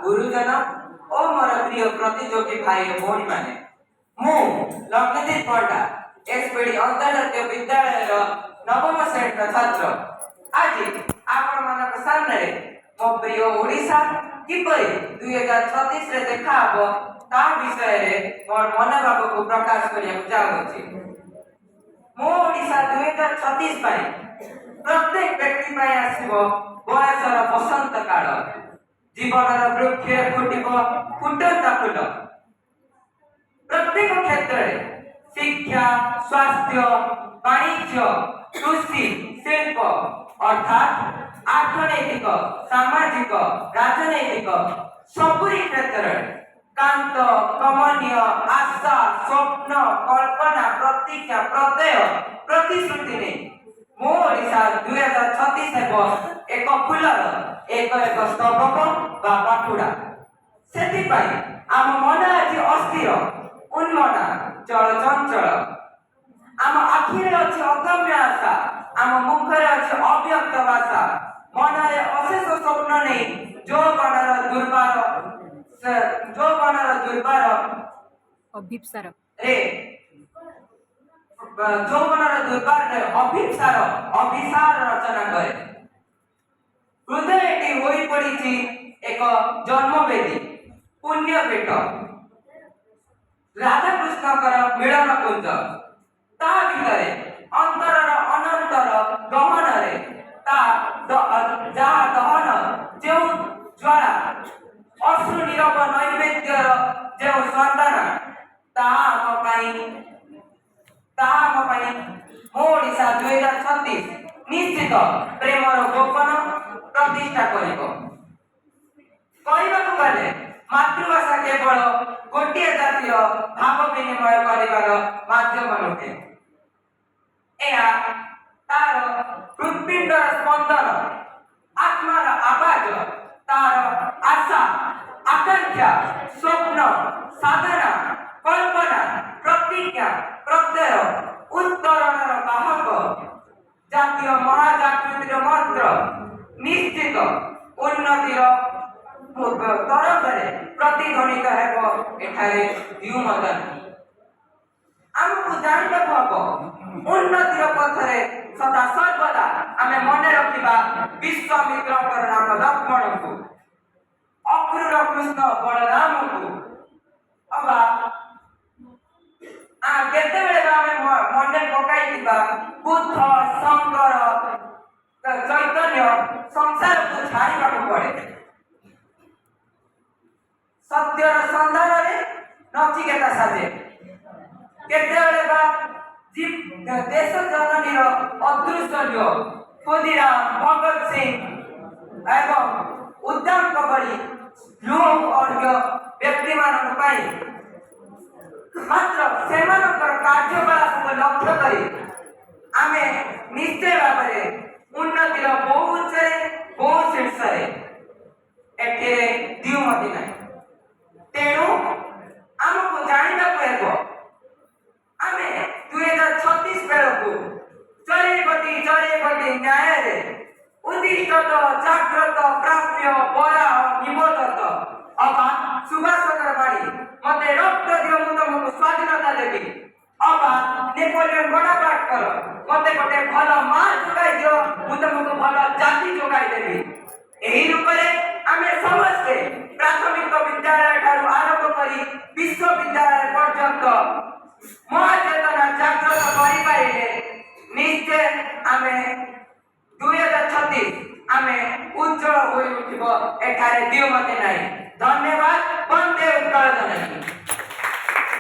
गुरुजन ओ मोर प्रिय प्रतियोगी भाई भौणी माने मु लग्नदीप पंडा एसपीडी अंतर्जातीय विद्यालय नवम श्रेणी छात्र आज आपण मानक सामने मो प्रिय ओडिशा किपरि 2036 रे देखा हबो ता विषय रे मोर मनोभाव को प्रकाश करिया चाहूछि। मो ओडिशा 2036 पाई प्रत्येक व्यक्ति पाई आसीबो बयसर बसंत काल जीवन वृक्ष फुटिब फुटंता फुल प्रत्येक क्षेत्र में शिक्षा स्वास्थ्य वाणिज्य कृषि शिल्प अर्थात आर्थनैतिक सामाजिक राजनैतिक सबुरी क्षेत्र में कांत कमनीय आशा स्वप्न कल्पना प्रतिज्ञा प्रत्यय प्रतिश्रुति ने मो ओडिशा 2036 हेबो एक फुलर एक एक स्तबक बा पाखुड़ा सेति पाई आम मन आज अस्थिर उन्मना चल चंचल आम आखिरे अछि अगम्य आशा आम मुखरे अछि अव्यक्त भाषा मनरे अशेष स्वप्न नहीं जो बनर दुर्बार अभिप्सार रे যৌবনর দুর্বার অভিসার অভিসার রচনা করে হৃদয়টি হয়ে পড়িছি এক জন্মবেদী পুণ্যপীঠ রাধাকৃষ্ণଙ୍କର মিলন কুঞ্ଜ ତା ଭିତରେ ଅନ୍ତରର ଅନନ୍ତର ଗହନରେ ତା ଯାହା ଦହନ ଯେଉଁ ଜ୍ୱାଳା ଅଶ୍ରୁ ନିରବ ନୈବେଦ୍ୟର ଯେଉଁ ସନ୍ଧାନ ତାହା ଆମ ପାଇଁ ମୋ ଓଡିଶା 2036 ନିଶ୍ଚିତ ପ୍ରେମର ଗୋପନ ପ୍ରତିଷ୍ଠା କରିବ। କହିବାକୁ ଗଲେ ମାତୃଭାଷା କେବଳ ଗୋଟିଏ ଜାତିର ଭାବ ବିନିମୟ କରିବାର ମାଧ୍ୟମ ନୁହେଁ, ଏହା ତାର ହୃତ୍ପିଣ୍ଡର ସ୍ପନ୍ଦନ ଆତ୍ମାର ଆବାଜ ତାର ଆଶା ଆକାଂକ୍ଷା ସ୍ୱପ୍ନ ସାଧନା कल्पना प्रतिज्ञा प्रत्यय उत्तरणर बाहक जातीय महाजागृतिर मंत्र निश्चित उन्नतिर तरफरे प्रतिध्वनित हेब एठारे द्युमदन आमको जानबाक हब उन्नतिर पथरे सदा सर्वदा आमे मने रखिबा विश्वामित्रकर नाम लक्ष्मण को अक्रूर कृष्ण बलराम को अबा केतेबेले आमे मने पकाई दिबा बुद्ध शंकर चैतन्य संसार को छाड़ीबा को पड़े सत्यर संधान रे नचिकेता साजे केतेबेले बा जीव देश जननी रो अदृश्य खुदीराम भगत सिंह एवं उद्यम कबड़ी लोक और व्यक्ति मानक पाई मात्र सेमानकर कार्यकलाप को लक्ष्य करी आमे निश्चय भाବରେ उन्नतिर बहु उच्चरे बहु शीर्षरे एठिरे द्युमति नाही तेणु आमको जानिबाको हेब आमे 2036 बेलକୁ चरेपति न्याय रे उद्दिष्ट जाग्रत प्राप्य बरा निबोधत अबा सुभाषचंद्र बाड़ी मते रक्त दियो मु तुमको स्वाधीनता देबी अबा नेपोलियन बोनापार्ट कर मते गोटे भल मार जोगाई दियो मु तुमको भल जाति जोगाई देबी एही रूपरे आमे समस्त प्राथमिक विद्यालय ठारू आरंभ करी विश्वविद्यालय पर्यंत महाचेतना जागृत करि पाइले निश्चय आमे 2036 आमे उज्जवल होई उठिबो एठारे द्युमति नाही। धन्यवाद। वंदे उत्कल जननी।